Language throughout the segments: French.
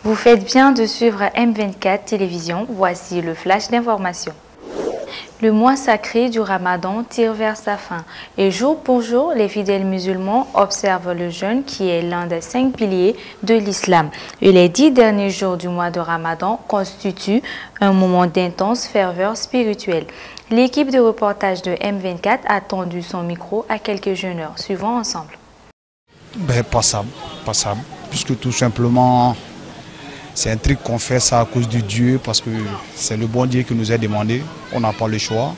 Vous faites bien de suivre M24 Télévision. Voici le flash d'information. Le mois sacré du Ramadan tire vers sa fin et jour pour jour, les fidèles musulmans observent le jeûne qui est l'un des 5 piliers de l'islam. Et les 10 derniers jours du mois de Ramadan constituent un moment d'intense ferveur spirituelle. L'équipe de reportage de M24 a tendu son micro à quelques jeûneurs. Suivons ensemble. Passable, puisque tout simplement, c'est un truc qu'on fait ça à cause de Dieu, parce que c'est le bon Dieu qui nous a demandé, on n'a pas le choix.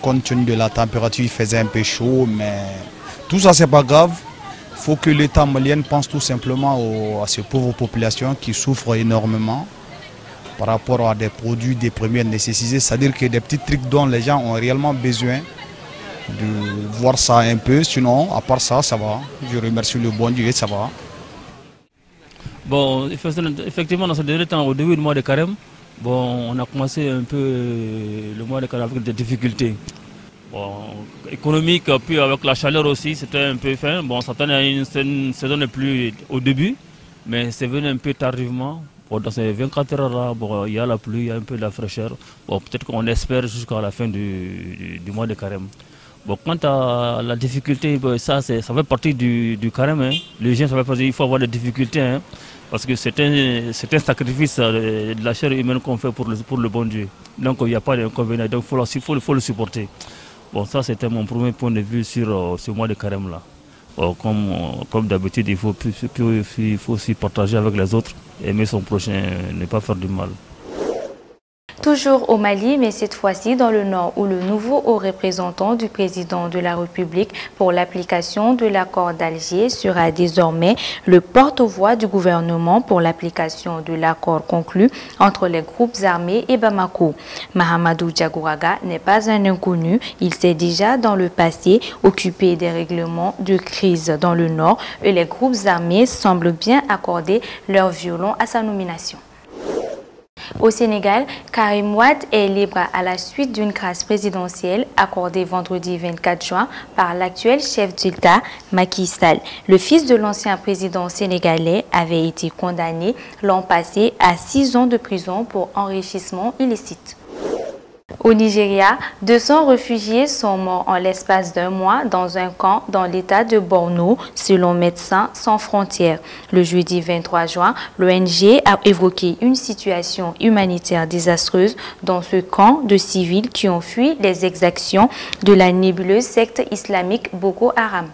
Compte tenu de la température, il faisait un peu chaud, mais tout ça c'est pas grave. Il faut que l'État malien pense tout simplement à ces pauvres populations qui souffrent énormément par rapport à des produits de première nécessité, c'est-à-dire que des petits trucs dont les gens ont réellement besoin de voir ça un peu, sinon à part ça, ça va. Je remercie le bon Dieu, ça va. Bon, effectivement, dans ce dernier temps, au début du mois de carême, on a commencé un peu le mois de carême avec des difficultés. Économiques, puis avec la chaleur aussi, c'était un peu fin. On s'attendait à une saison de pluie au début, mais c'est venu un peu tardivement. Dans ces 24 heures-là, il y a la pluie, il y a un peu de la fraîcheur. Peut-être qu'on espère jusqu'à la fin du mois de carême. Quant à la difficulté, ça fait partie du carême. Hein. Les gens, il faut avoir des difficultés, hein, parce que c'est un sacrifice de la chair humaine qu'on fait pour le bon Dieu. Donc il n'y a pas d'inconvénient, donc il faut le supporter. Ça c'était mon premier point de vue sur ce mois de carême-là. Comme d'habitude, il faut aussi partager avec les autres, aimer son prochain, ne pas faire du mal. Toujours au Mali, mais cette fois-ci dans le Nord, où le nouveau haut représentant du président de la République pour l'application de l'accord d'Alger sera désormais le porte-voix du gouvernement pour l'application de l'accord conclu entre les groupes armés et Bamako. Mahamadou Diagouraga n'est pas un inconnu. Il s'est déjà dans le passé occupé des règlements de crise dans le Nord et les groupes armés semblent bien accorder leur violon à sa nomination. Au Sénégal, Karim Wade est libre à la suite d'une grâce présidentielle accordée vendredi 24 juin par l'actuel chef d'État, Macky Sall. Le fils de l'ancien président sénégalais avait été condamné l'an passé à 6 ans de prison pour enrichissement illicite. Au Nigeria, 200 réfugiés sont morts en l'espace d'un mois dans un camp dans l'état de Borno, selon Médecins sans frontières. Le jeudi 23 juin, l'ONG a évoqué une situation humanitaire désastreuse dans ce camp de civils qui ont fui les exactions de la nébuleuse secte islamique Boko Haram.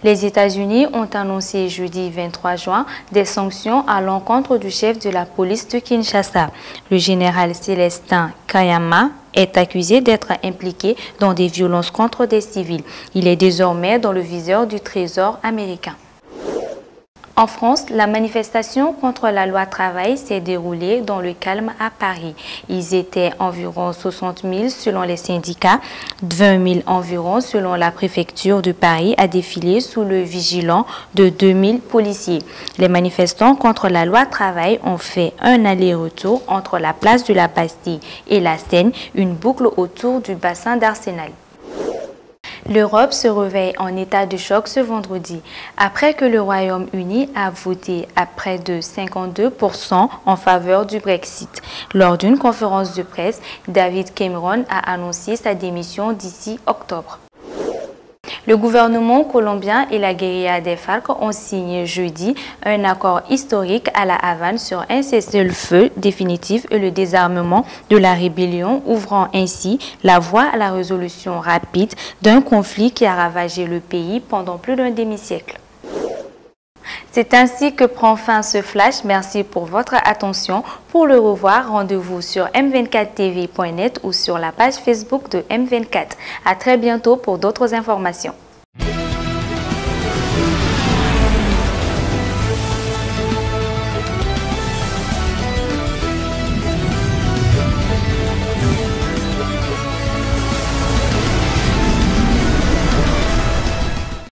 Les États-Unis ont annoncé jeudi 23 juin des sanctions à l'encontre du chef de la police de Kinshasa. Le général Célestin Kayama est accusé d'être impliqué dans des violences contre des civils. Il est désormais dans le viseur du Trésor américain. En France, la manifestation contre la loi travail s'est déroulée dans le calme à Paris. Ils étaient environ 60 000 selon les syndicats, 20 000 environ selon la préfecture de Paris à défiler sous le vigilant de 2 000 policiers. Les manifestants contre la loi travail ont fait un aller-retour entre la place de la Bastille et la Seine, une boucle autour du bassin d'Arsenal. L'Europe se réveille en état de choc ce vendredi, après que le Royaume-Uni a voté à près de 52% en faveur du Brexit. Lors d'une conférence de presse, David Cameron a annoncé sa démission d'ici octobre. Le gouvernement colombien et la guérilla des FARC ont signé jeudi un accord historique à La Havane sur un cessez-le-feu définitif et le désarmement de la rébellion, ouvrant ainsi la voie à la résolution rapide d'un conflit qui a ravagé le pays pendant plus d'un demi-siècle. C'est ainsi que prend fin ce flash. Merci pour votre attention. Pour le revoir, rendez-vous sur m24tv.net ou sur la page Facebook de M24. À très bientôt pour d'autres informations.